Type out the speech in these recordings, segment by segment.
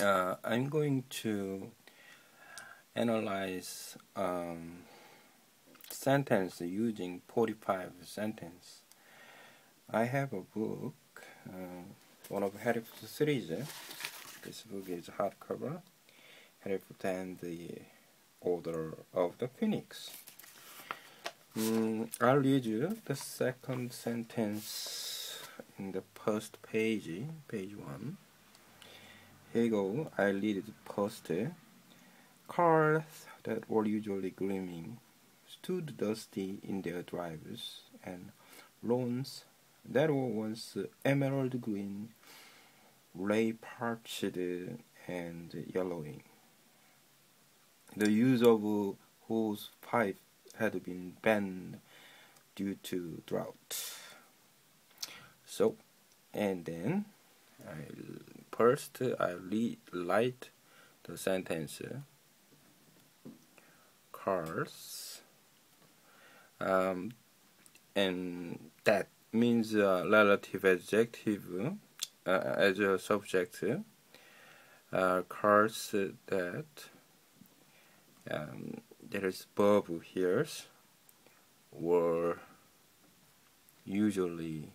I'm going to analyze sentence using 45 sentence. I have a book, one of Harry Potter series. This book is hardcover, Harry Potter and the Order of the Phoenix. I'll read you the second sentence in the first page, page 1. Here you go. I read the first. Cars that were usually gleaming stood dusty in their drives, and lawns that were once emerald green lay parched and yellowing. The use of hose pipe had been banned due to drought. So, and then first I light the sentence. Cars, and that means relative adjective as a subject. Cars that there is verb here were usually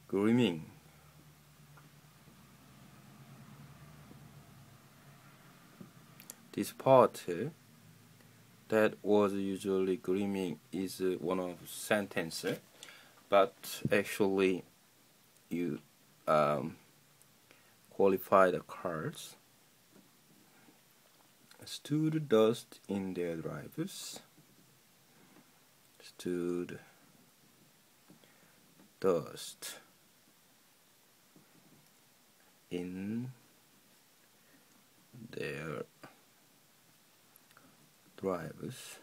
gleaming. This part that was usually gleaming is one of sentence, but actually you qualify the cars. Stood dust in their drives. Stood dust in their drives.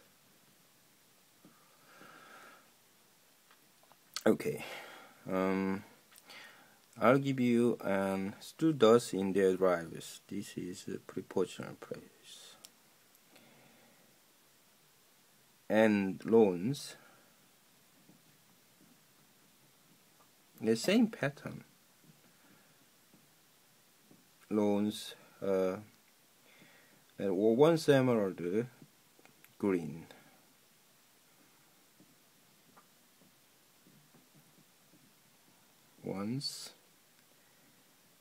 Okay. I'll give you stood dust in their drives. This is a prepositional phrase. And lawns. The same pattern. Lawns that were once emerald green. Once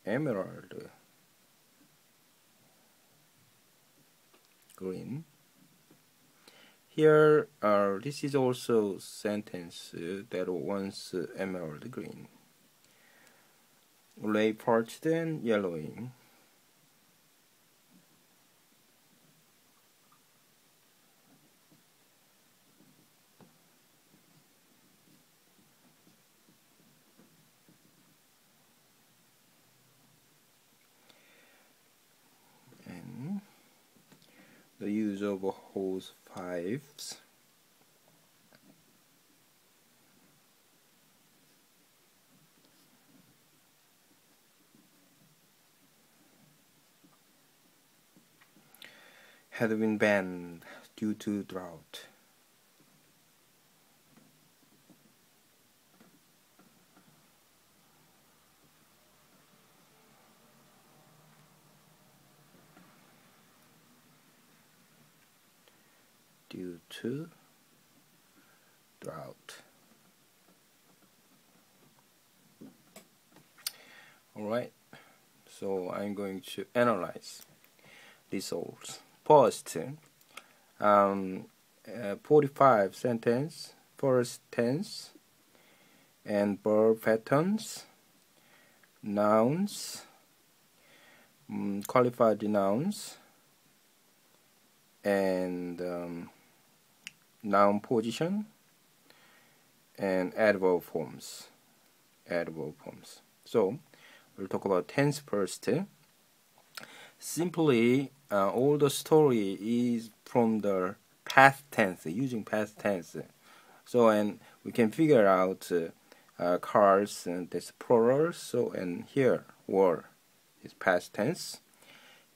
emerald green. Here, this is also sentence that once emerald green. Lay parched and yellowing. The use of hose pipes. Had been banned due to drought. Due to drought. Alright, so I'm going to analyze results. First, 45 sentence, first tense, and verb patterns, nouns, qualified nouns, and noun position, and adverb forms. So we'll talk about tense first. Simply, all the story is from the past tense, using past tense. So, and we can figure out cars, and that's plural. So, and here were is past tense,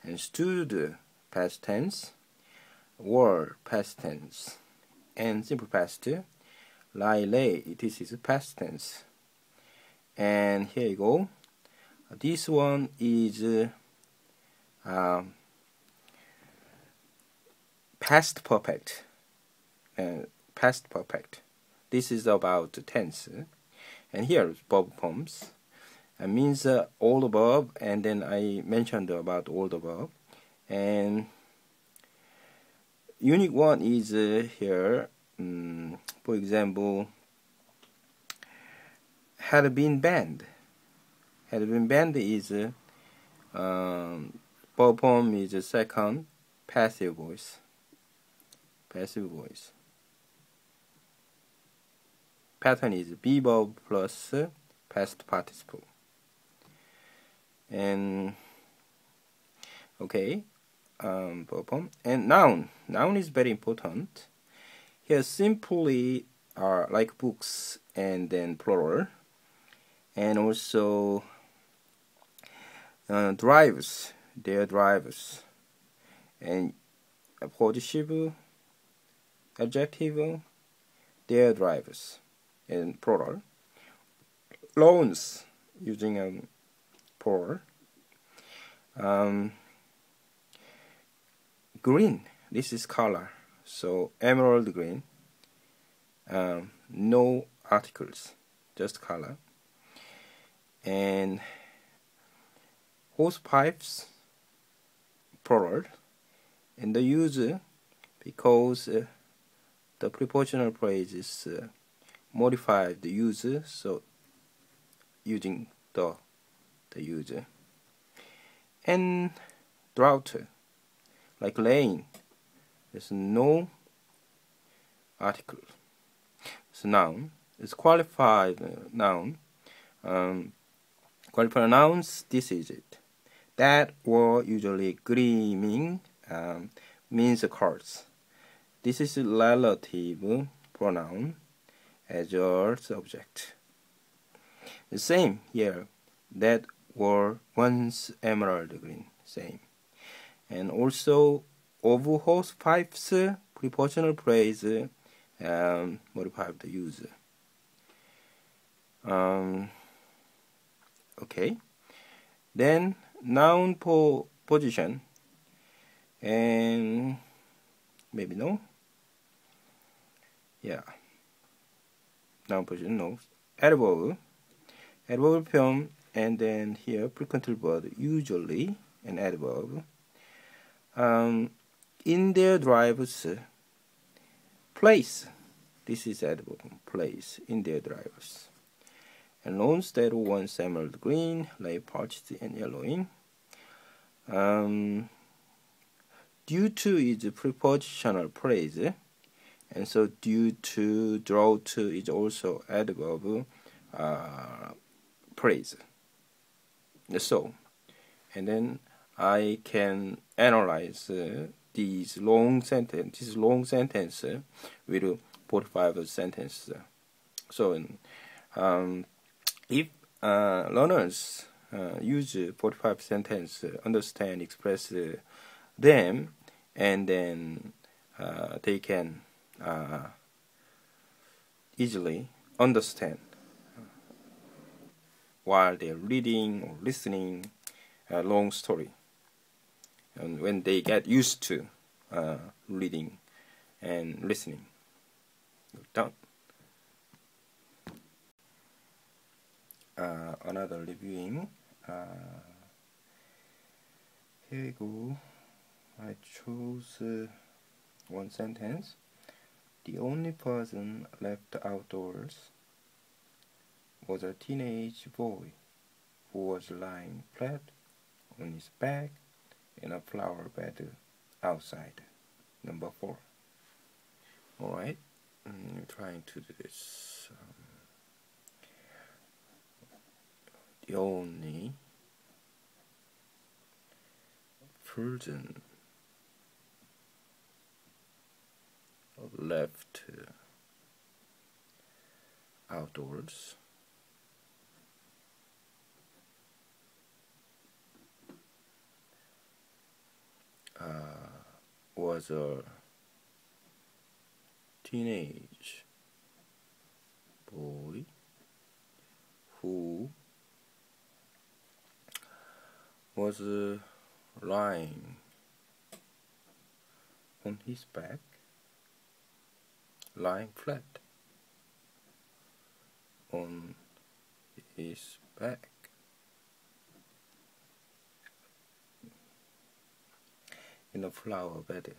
and stood past tense, were past tense, and simple past. Lie, lay, this is past tense. And here you go. This one is past perfect. Past perfect. This is about tense. And here verb forms. It means all the verb, and then I mentioned about all the verb. And unique one is here. For example, had been banned. Had been banned is verb form is second passive voice. Passive voice. Pattern is be verb plus past participle. And okay, verb form and noun. Noun is very important. Here simply are like books and then plural, and also drives. Their drivers, and a possessive adjective. Their drivers, in plural. Loans using plural. Green. This is color. So emerald green. No articles, just color. And hose pipes, plural. And the use, because the prepositional phrase is modified the use, so using the use. And drought, like rain, there's no article. It's noun. It's qualified noun. Qualified nouns, this is it. That were usually gleaming means cars. This is relative pronoun as your subject. The same here. That were once emerald green. Same. And also of hose pipes prepositional phrase modified the use. Okay. Then noun for position, and maybe no. Yeah. Noun position no. Adverb form, and then here frequently verb usually an adverb. In their drivers, place. This is adverb place in their drivers. And lawns that once emerald green, lay parched and yellowing. Due to is prepositional phrase, and so due to drought is also adverb phrase. So, and then I can analyze this long sentence with 45 sentences. So, if learners use 45 sentences, understand, express them, and then they can easily understand while they're reading or listening a long story. And when they get used to reading and listening. Done. Another reviewing. Here we go. I chose one sentence. The only person left outdoors was a teenage boy who was lying flat on his back in a flower bed outside. Number 4. Alright, I'm trying to do this. The only person left outdoors was a teenage boy who was lying on his back, lying flat on his back in a flower bed.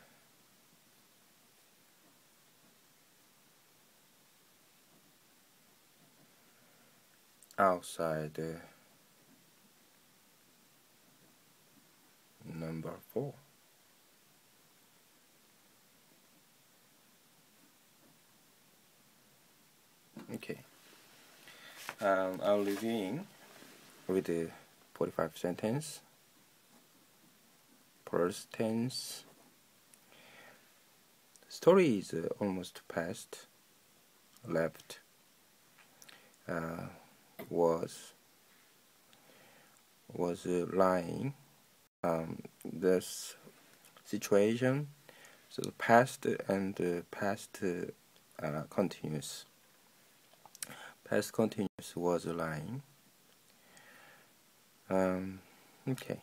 Outside number 4. Okay. I'll begin with the 45 sentence. First tense. Story is almost past. Left. Was lying. This situation. So the past and the past continuous. Past continuous was lying. Okay.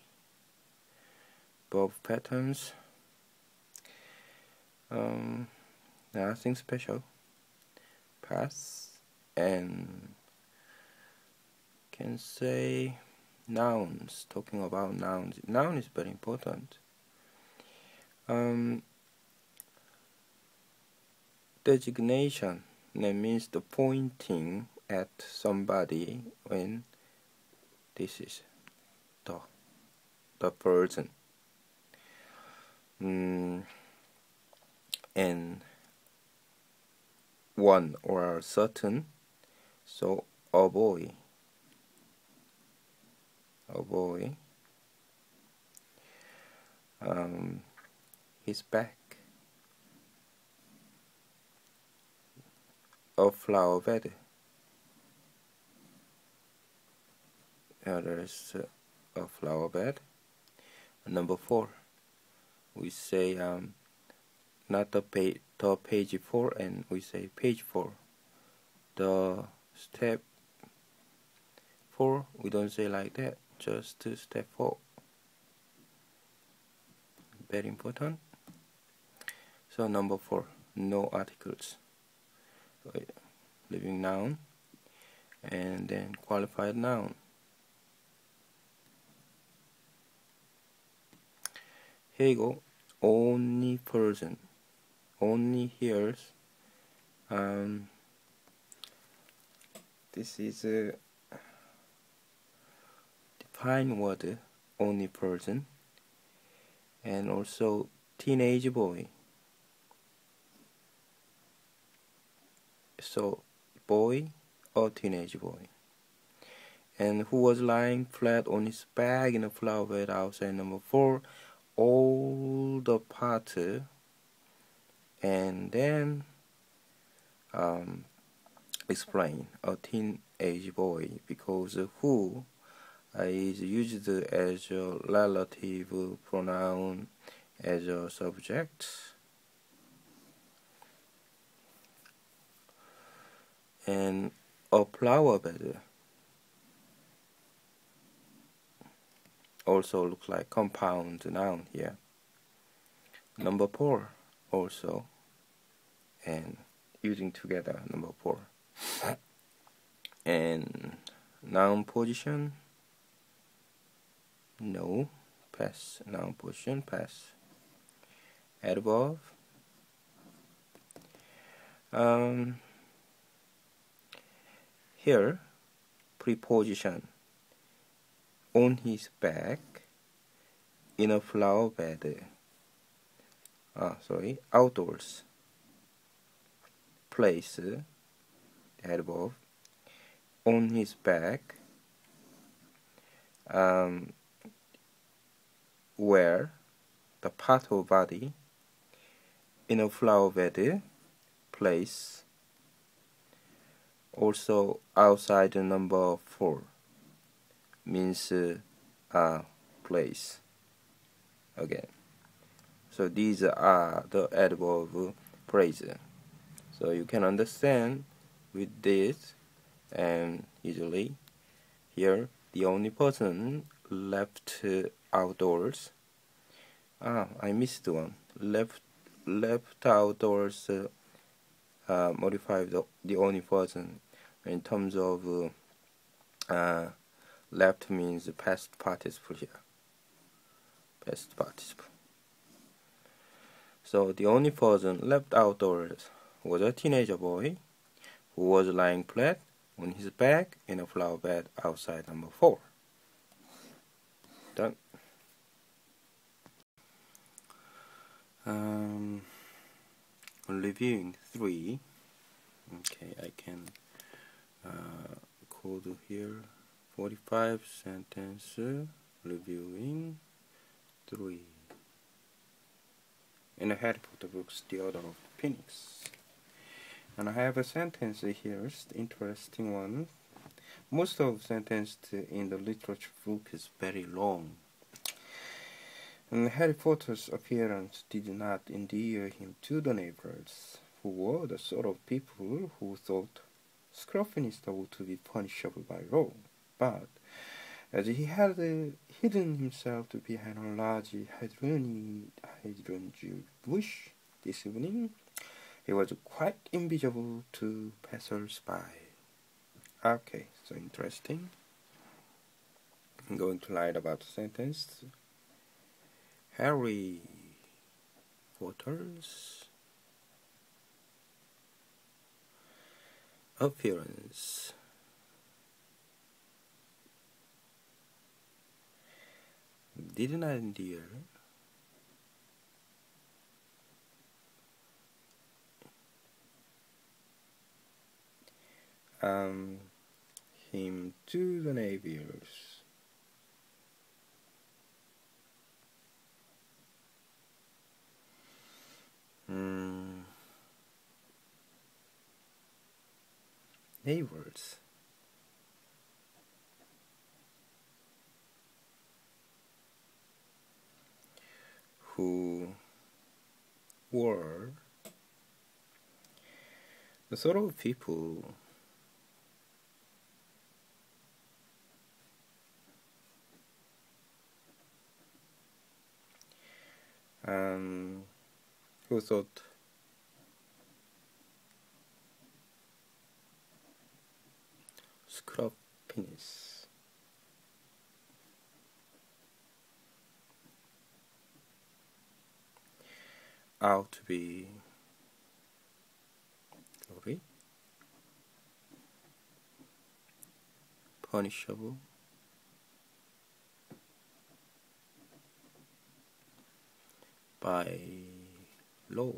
Both patterns. Nothing special. Past and can say nouns. Talking about nouns. Noun is very important. Designation. That means the pointing at somebody when this is the person. And one or certain. So a boy. His back. A flower bed. There is a flower bed. Number 4. We say not the page 4, and we say page 4. The step 4, we don't say like that, just step 4. Very important. So number 4, no articles. Living noun and then qualified noun. Here you go. Only person. Only hears. This is a defined word. Only person. And also teenage boy. So boy or teenage boy. And who was lying flat on his back in a flower bed outside number 4. All the part and then explain a teenage boy, because who is used as a relative pronoun as a subject. And a flower bed also looks like compound noun here. Number 4 also, and using together number 4. And noun position, no, pass. Noun position, pass. Adverb, here preposition, on his back in a flower bed. Outdoors. Place, adverb, on his back, where, the part of body, in a flower bed, place. Also outside the number 4 means place again. So these are the adverb phrases. So you can understand with this and easily Here, the only person left outdoors. I missed one. Left outdoors modify the only person in terms of left means past participle here. Past participle. So the only person left outdoors was a teenager boy who was lying flat on his back in a flower bed outside number 4. Done. Reviewing 3. Okay, I can code here 45 sentence reviewing 3. In the Harry Potter books, The Order of Phoenix. And I have a sentence here, interesting one. Most of the sentence in the literature book is very long. And Harry Potter's appearance did not endear him to the neighbors, who were the sort of people who thought Scroffinista ought to be punishable by law. But as he had hidden himself behind a large hydrangea bush this evening, he was quite invisible to passers-by. Okay, so interesting. I'm going to write about the sentence. Harry Potter's appearance did not endear him to the neighbors. Neighbors. Who were the sort of people who thought Scroffinus ought to be punishable by law.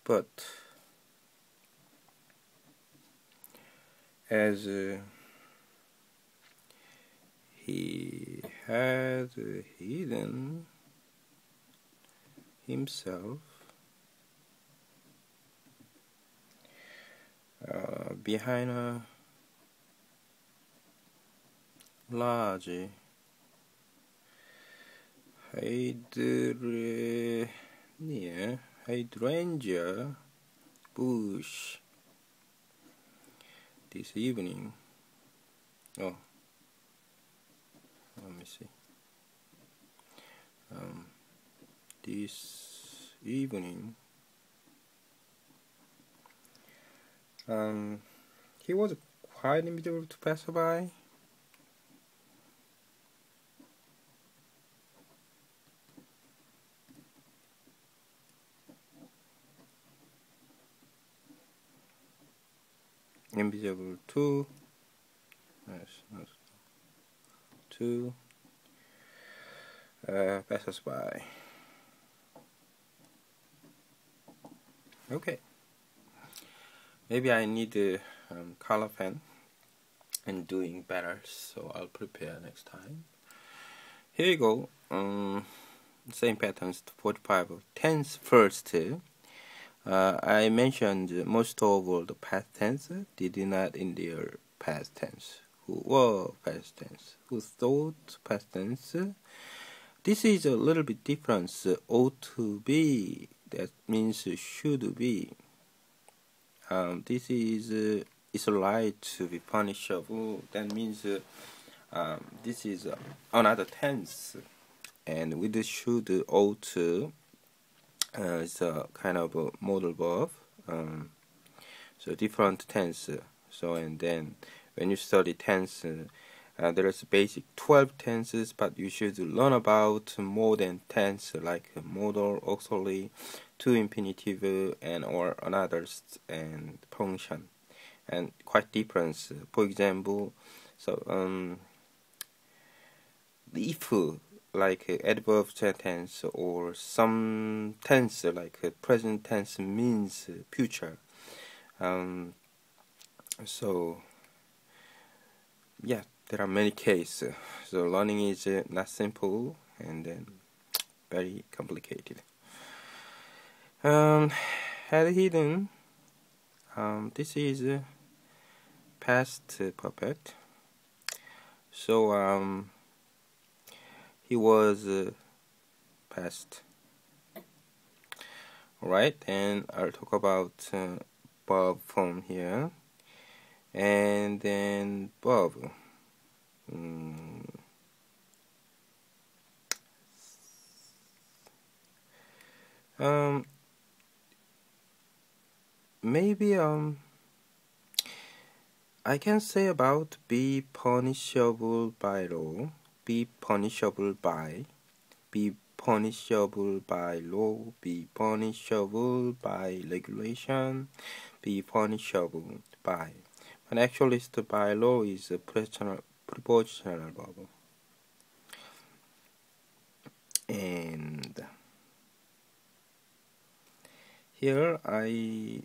But as he had hidden himself behind a large hydrangea bush this evening. Oh, let me see. This evening, he was quite invisible to passerby. Invisible to passers-by. Okay, maybe I need a color pen and doing better, so I'll prepare next time. Here you go. Same patterns, 45 tense first. I mentioned most of all the past tense did not in their past tense. Who were past tense? Who thought past tense? This is a little bit difference. Ought to be. That means should be. This is is right to be punishable. That means this is another tense, and with the should, ought, it's a kind of a modal verb. So different tense. So and then when you study tense, there's basic 12 tenses, but you should learn about more than tense, like modal, auxiliary, to infinitive, and or another and function, and quite different. For example, so if like adverb tense or some tense like present tense means future. So yeah, there are many cases. So learning is not simple and then very complicated. Had hidden. This is past perfect. So he was past. Alright, and I'll talk about verb form here. And then verb. Maybe I can say about be punishable by law, be punishable by, be punishable by law, be punishable by regulation, be punishable by. But actually, the by law is a prepositional verb. And here I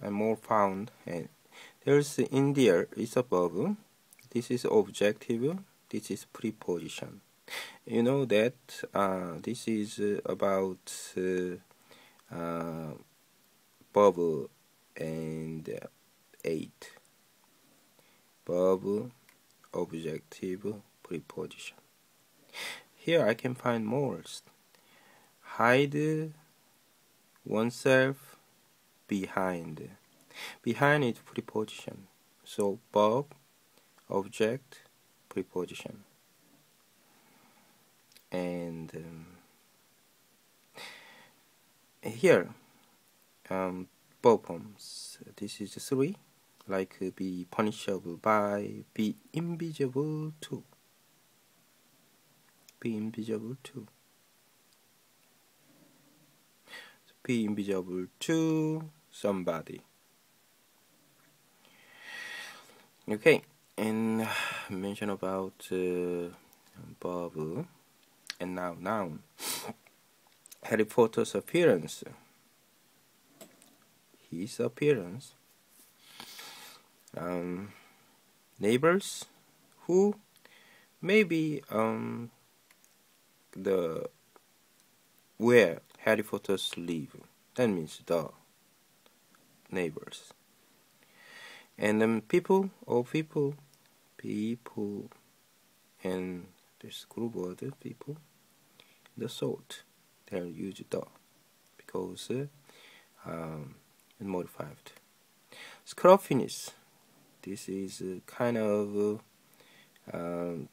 more found, and there's in there is a verb. This is objective. This is preposition. You know that this is about verb and 8. Verb, objective, preposition. Here I can find more. Hide oneself behind. Behind is preposition. So verb, object, preposition. And here verb forms. This is 3. Like be punishable by, be invisible to. Be invisible to. Be invisible to somebody. Okay, and mention about verb, and now noun. Harry Potter's appearance. His appearance. Neighbors, who, maybe the where Harry Potter's live. That means the neighbors. And then people, or people, and this group word people, the salt, they'll use the because it's modified. Scruffiness, this is kind of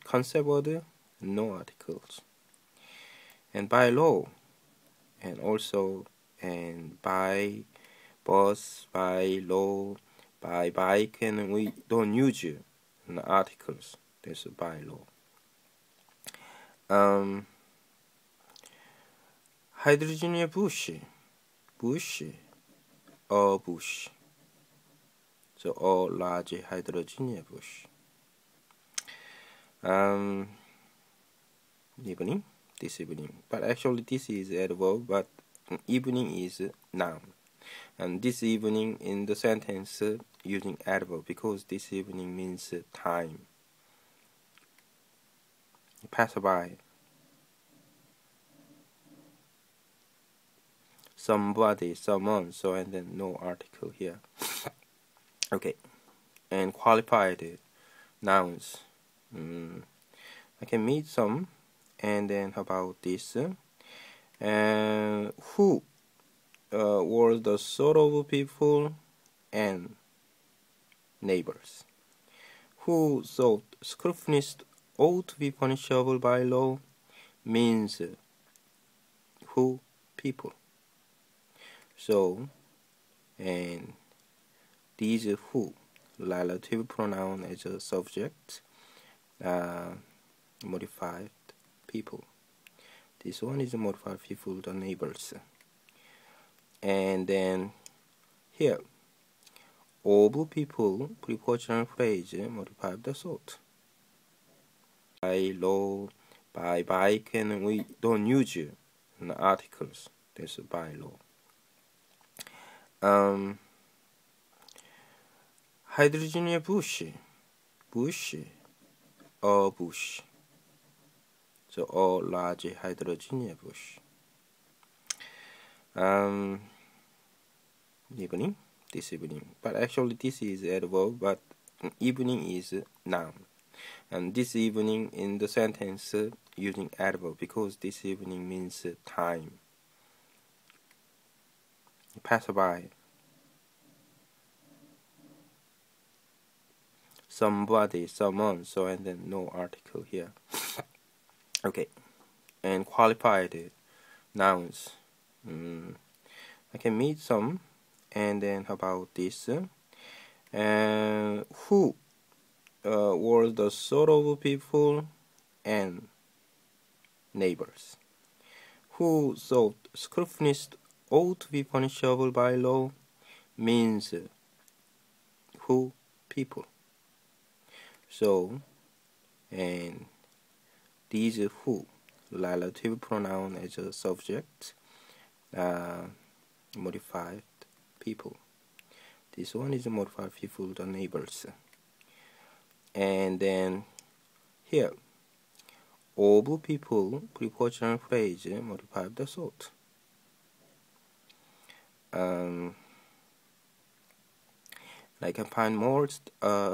concept word, no articles. And by law, and also and by bus, by law, by bike, and we don't use articles. That's by law. Hydrogen bush, or bush. So all large hydrogen bush. Evening, this evening. But actually this is adverb, but evening is noun. And this evening in the sentence using adverb because this evening means time. Pass by. Somebody, someone, so and then no article here. Okay. And qualified nouns. I can meet some, and then how about this? And who were the sort of people, and neighbors. Who thought scrupulous ought to be punishable by law means who? People. So, and these who, relative pronoun as a subject, modified people. This one is modified people, the neighbors. And then here, of people, prepositional phrase, modified the thought. By law, by bike, and we don't use articles. That's by law. Hydrogen bush, a bush. So a large hydrogen bush. Evening, this evening. But actually this is adverb, but evening is noun. And this evening in the sentence using adverb because this evening means time. Pass by. Somebody, someone, so and then no article here. Okay. And qualified nouns. I can meet some. And then how about this? Who were the sort of people and neighbors who thought scrupulous ought to be punishable by law means who? People. So, and these who, relative pronoun as a subject, modified people. This one is modified people, the neighbors. And then here, of people, prepositional phrase, modified the thought. I can find more.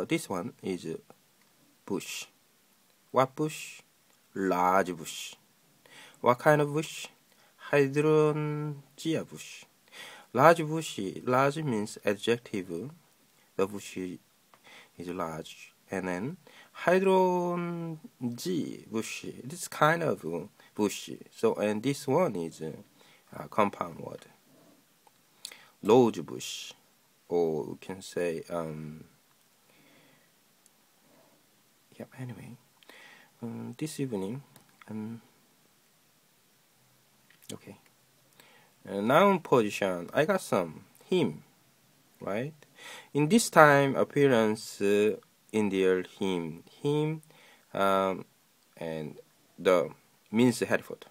This one is bush. What bush? Large bush. What kind of bush? Hydrangea bush. Large bush. Large means adjective. The bush is large. And then hydrangea bush. This kind of bush. So and this one is a compound word. Rose bush. Or we can say anyway, this evening, okay. Noun position, I got some. Him, right? In this time, appearance in there, him, and the means Hereford,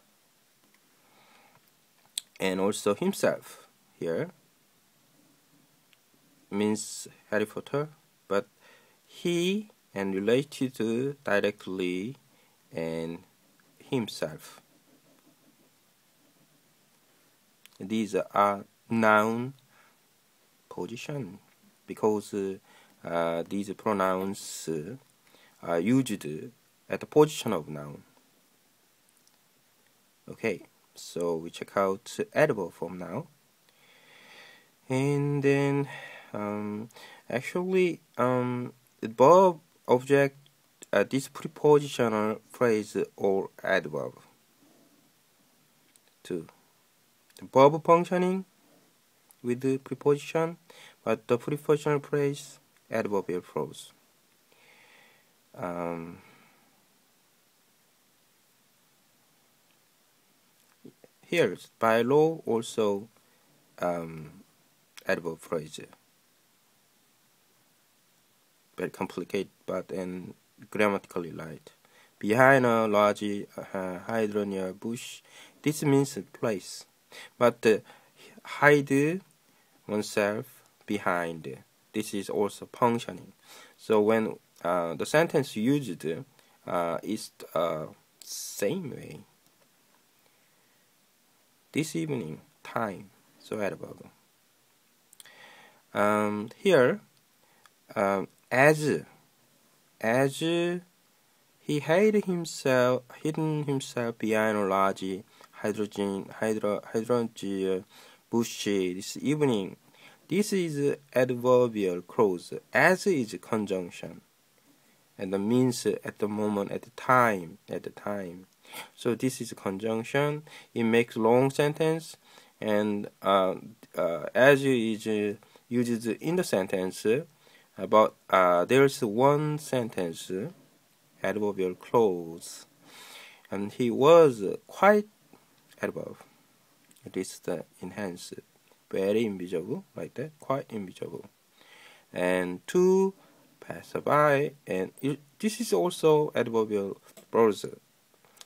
and also himself here means Harry Potter, but he and related to directly and himself. These are noun position because these pronouns are used at the position of noun. Okay, so we check out adverb form now, and then actually verb, object, this prepositional phrase or adverb. 2. The verb functioning with the preposition, but the prepositional phrase adverbial phrase. Here, by law, also adverb phrase. Very complicated, but and grammatically right. Behind a large hydronia bush, this means place, but hide oneself behind. This is also functioning. So when the sentence used is same way. This evening, time. So adverb. Here, as he hidden himself behind a large hydrangea bush this evening. This is adverbial clause, as is conjunction, and means at the moment, at the time. So this is conjunction. It makes long sentence, and as is used in the sentence. But there's one sentence, adverbial clause, and he was quite adverb. It is the enhance, very invisible, like that, quite invisible. And to pass by, and this is also adverbial clause,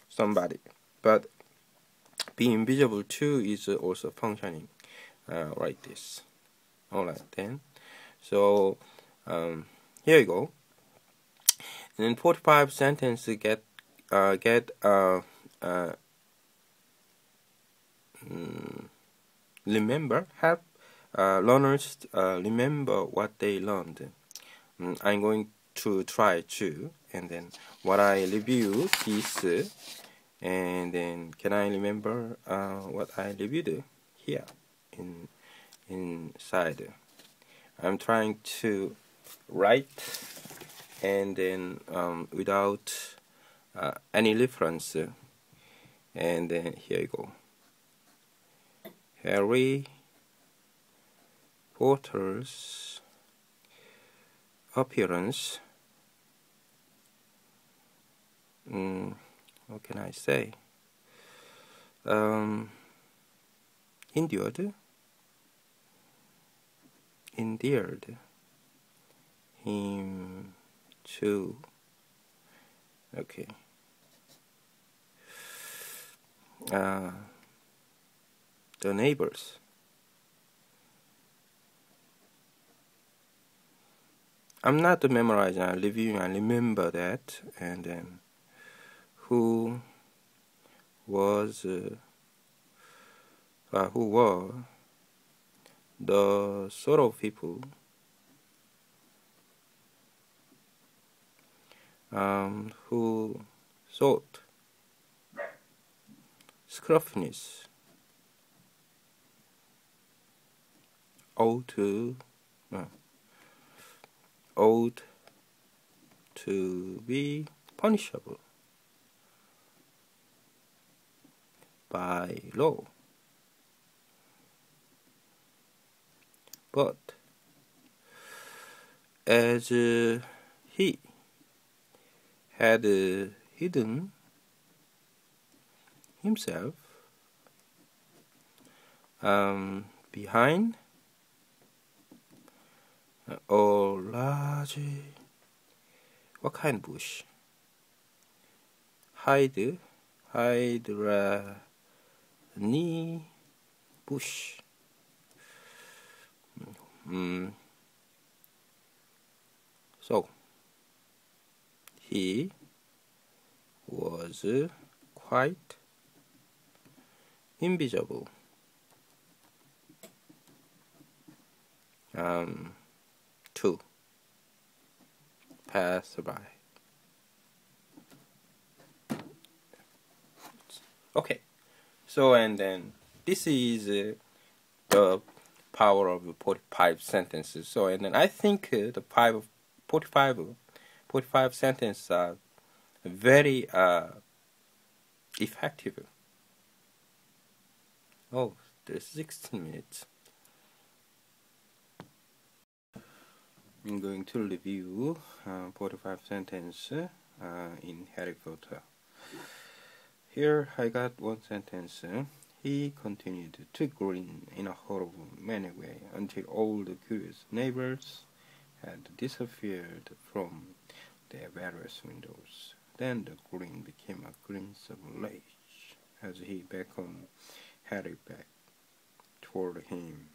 somebody. But be invisible too is also functioning like this. Alright then. So here you go. And then 45 sentence remember, help learners remember what they learned. I'm going to try to, and then what I review this, and then can I remember what I reviewed here inside. I'm trying to write, and then without any reference, and then here you go. Harry Potter's appearance, what can I say, endeared him to, okay, the neighbors. I'm not memorizing, I'm reviewing, I remember that. And then who were the sort of people who thought scruffiness ought to be punishable by law. But as he had hidden himself behind a large, what kind of bush? Hydrangea bush. So he was quite invisible to pass by. Okay, so and then this is the power of 45 sentences. So and then I think the 45 sentences are very effective. Oh, there's 16 minutes. I'm going to review 45 sentences in Harry Potter. Here I got one sentence. He continued to grin in a horrible manner way until all the curious neighbors had disappeared from their various windows. Then the grin became a grin of rage as he beckoned Harry back toward him.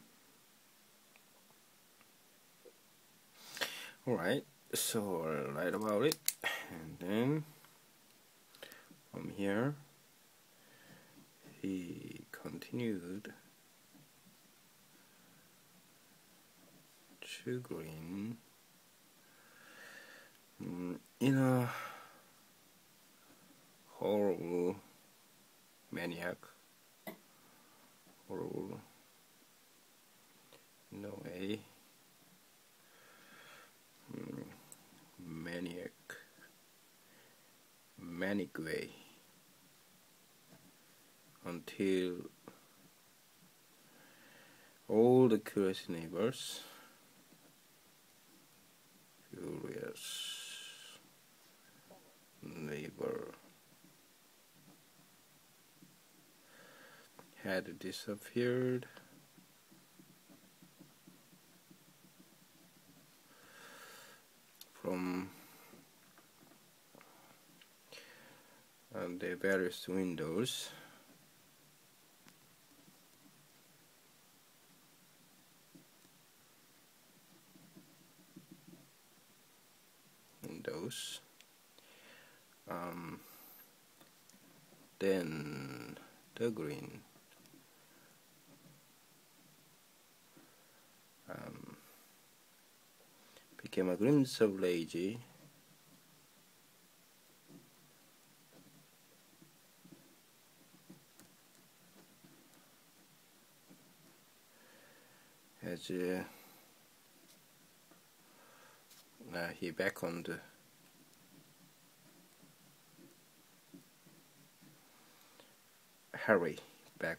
Alright, so I'll write about it, and then from here he continued to grin in a horrible in a way. Manic way, until all the curious neighbor had disappeared from the various windows. Then the green became a glimpse of lazy as he beckoned Harry back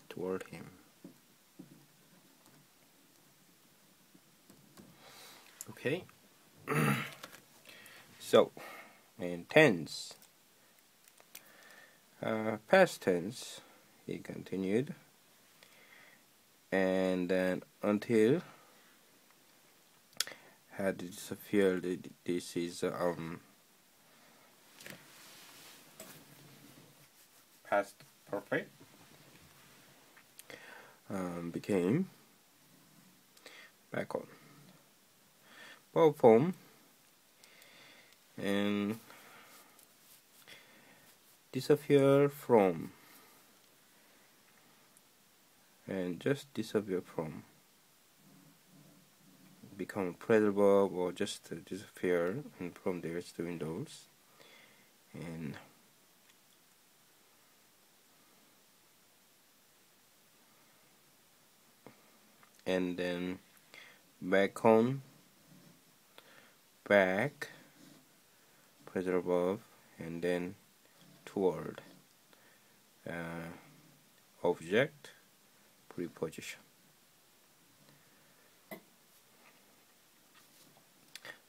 toward him. Okay. So, in tense, past tense, he continued, and then until had disappeared. This is past perfect. Became back on verb form and disappear from and just disappear from become a phrasal verb or just disappear and from there to windows and then back on, back, phrasal verb, and then toward, object, preposition.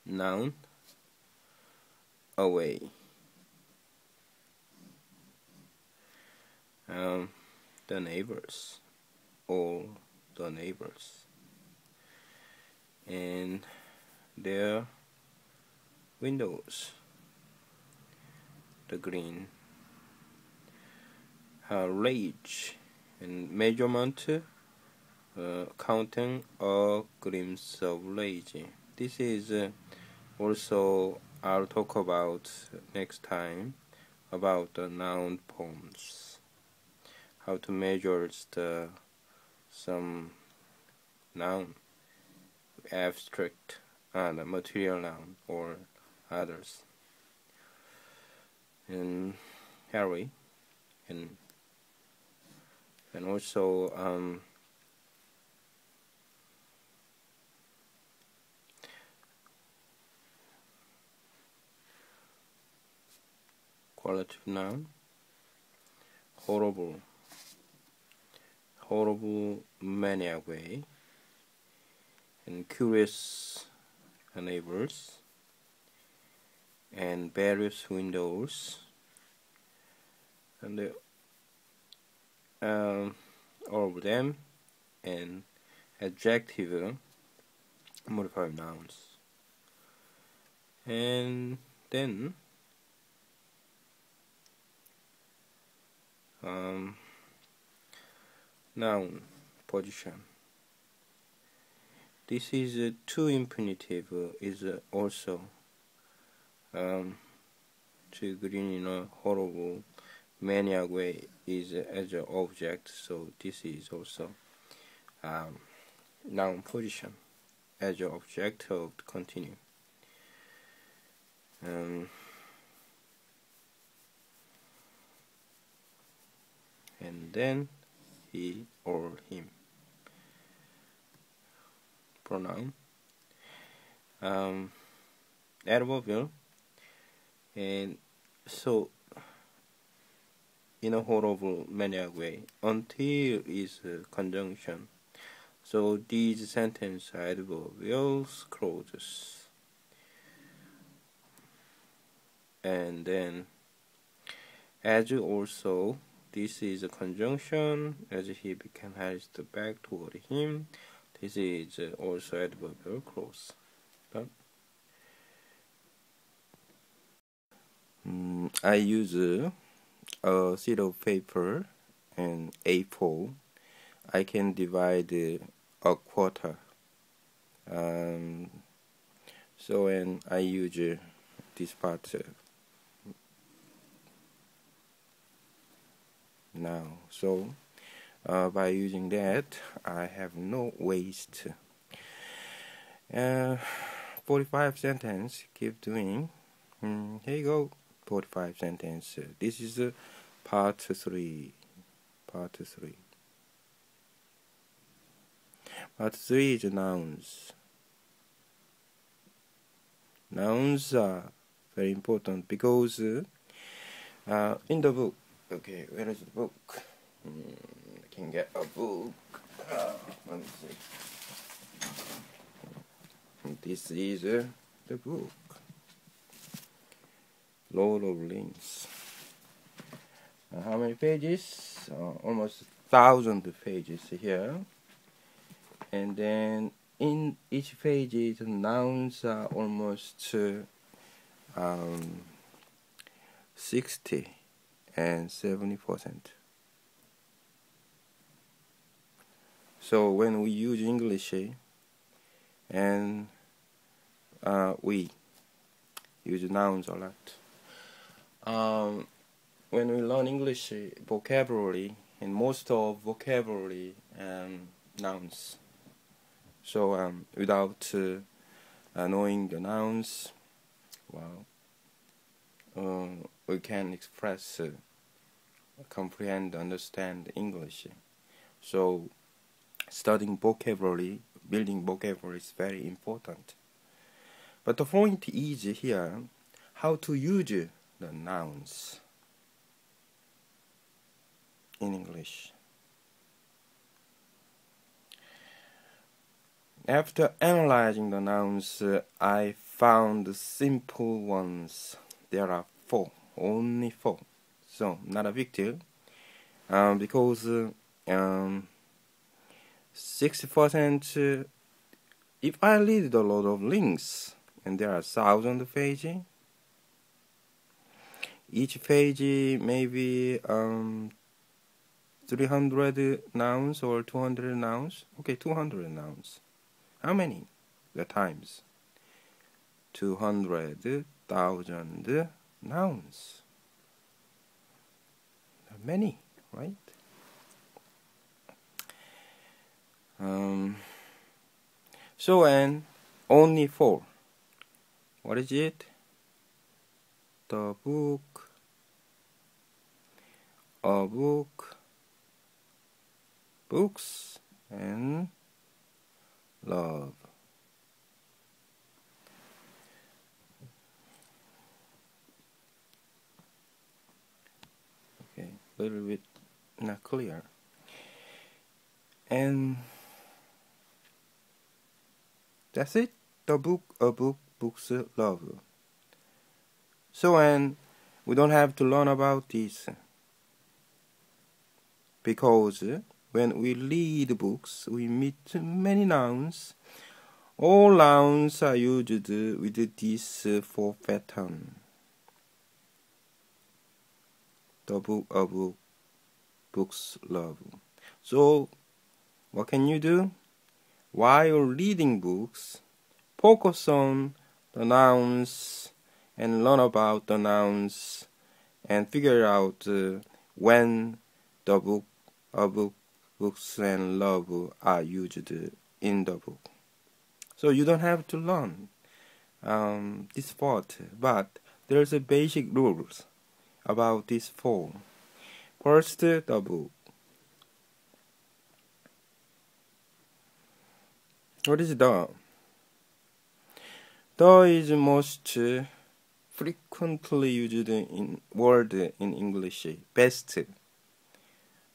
Noun, away. The neighbors, all the neighbors, and their windows, the green. Rage and measurement, counting a glimpse of rage. This is also I'll talk about next time about the noun forms. How to measure some noun, abstract, the material noun or others. And Harry, and also qualitative noun, horrible, maniac way, and curious neighbors, and various windows, and all of them, and adjective modified nouns, and then noun position. This is to infinitive is also to green in a horrible maniac way is as an object, so this is also noun position as an object of continue. and then he or him. Pronoun. Adverbial. And so in a horrible maniac way, until is a conjunction. So these sentences are adverbial clauses. And then as also, this is a conjunction. As he became harassed back toward him, this is also adverbial clause. I use a sheet of paper and A4. I can divide a quarter. So and I use this part now. So by using that, I have no waste. 45 sentence. Keep doing. Here you go. 45 sentence. This is part 3. Part 3. Part 3 is nouns. Nouns are very important because in the book, okay, where is the book? I can get a book. Let me see. This is the book. Lord of Rings. How many pages? Almost 1,000 pages here. And then in each page, the nouns are almost 60 and 70%. So when we use English and we use nouns a lot. When we learn English vocabulary, and most of vocabulary nouns. So without knowing the nouns, well, we can express, comprehend, understand English. So studying vocabulary, building vocabulary is very important. But the point is here, how to use the nouns in English. After analyzing the nouns, I found simple ones. There are 4, only 4. So, not a big deal. Because 60%, if I read a lot of links, and there are 1,000 pages, each page maybe 300 nouns or 200 nouns. Okay, 200 nouns. How many? The times 200,000 nouns. Many, right? So and only 4. What is it? The book, a book, books, and love. Okay, a little bit not clear. And that's it. The book, a book, books, love. So and we don't have to learn about this because when we read books, we meet many nouns. All nouns are used with this 4 pattern. The book, a book, books, love. So, what can you do? While reading books, focus on the nouns and learn about the nouns and figure out when the book, a book, books, and love are used in the book. So you don't have to learn this part, but there's a basic rules about this 4. First, the book. What is the? The is most frequently used in word in English. Best.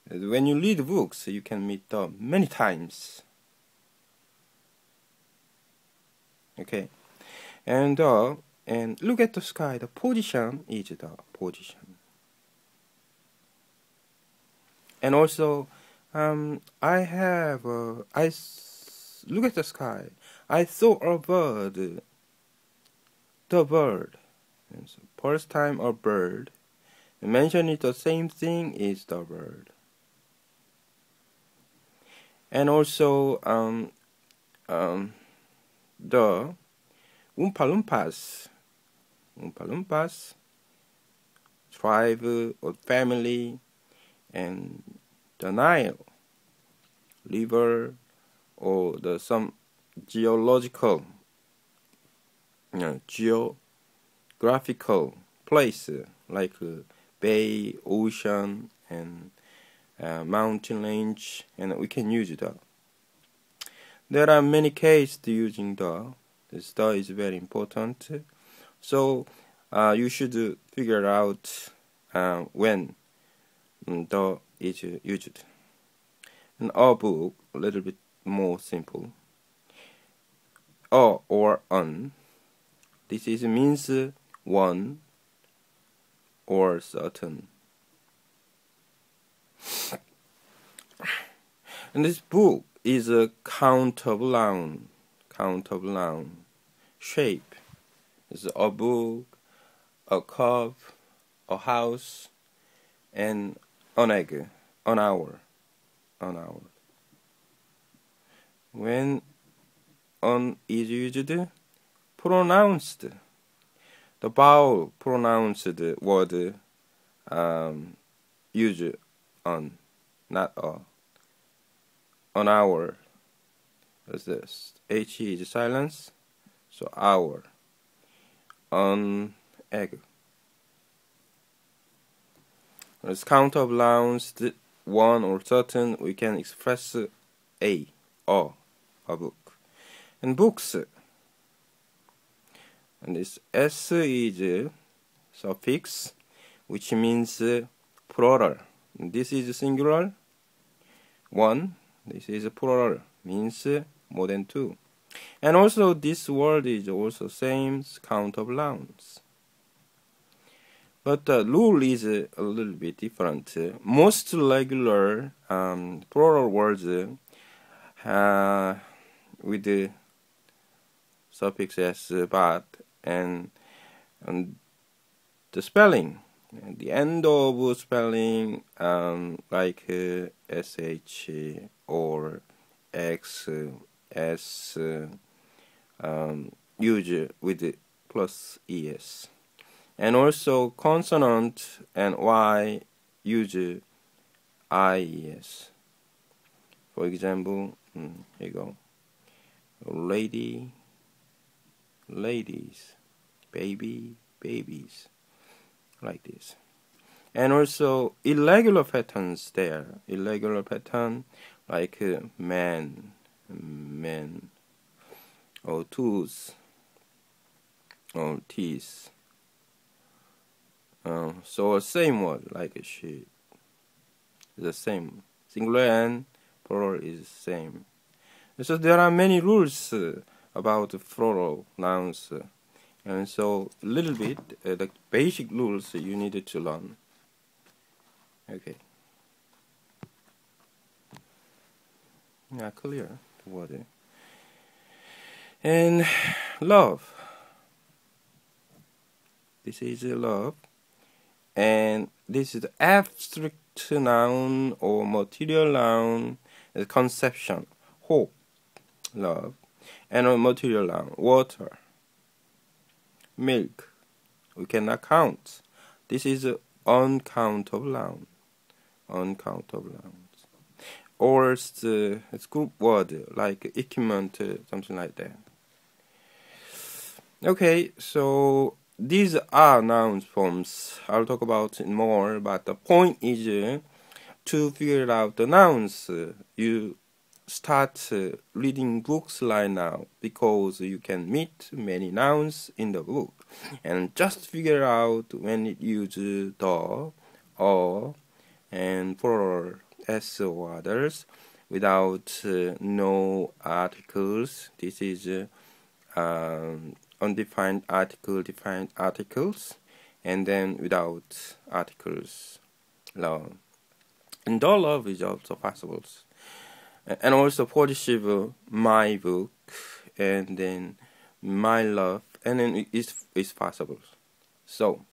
When you read books, you can meet the many times. Okay, and look at the sky. The position is the position. And also, look at the sky. I saw a bird. The bird. And so first time a bird. Mention it the same thing is the bird. And also, the Oompa Loompas, tribe or family, and the Nile, river, or some geographical place like bay, ocean, and mountain range, and we can use the. There are many cases using the. This the is very important. So you should figure out when the is used. In our book, a little bit more simple. Or on. This means one or certain. And this book is a countable noun. Countable noun. Shape. It's a book, a cup, a house, and an egg, an hour. When on is used, pronounced. The vowel pronounced word use on, not a. An hour. What's this? H is silence, so hour. On egg. As countable nouns, one or certain, we can express a book. And books. And this s is suffix, which means plural. This is singular, one. This is plural, means more than two. And also this word is also same countable nouns. But the rule is a little bit different. Most regular plural words with the suffix s, but, and the spelling. At the end of spelling, like sh or x, s, use with plus es. And also consonant and y use ies. For example, here you go. Lady, ladies, baby, babies, like this. And also irregular patterns there. Irregular pattern like man, men, or tools, or teeth. So same word like she. The same. Singular and plural is same. So there are many rules about plural nouns. And so a little bit, the basic rules you needed to learn. Okay. Yeah, clear the word. And love. This is love. And this is the abstract noun or material noun, conception, hope, love. And a material noun, water, milk. We cannot count. This is an uncountable noun. Uncountable nouns. Or it's group word like equipment, something like that. Okay, so these are noun forms. I'll talk about it more, but the point is to figure out the nouns. You start reading books right now because you can meet many nouns in the book, and just figure out when it uses the, or, and for s or others without no articles. This is undefined article, defined articles, and then without articles. Love. And the love is also possible. And also possessive, my book, and then my love, and then it's possible. So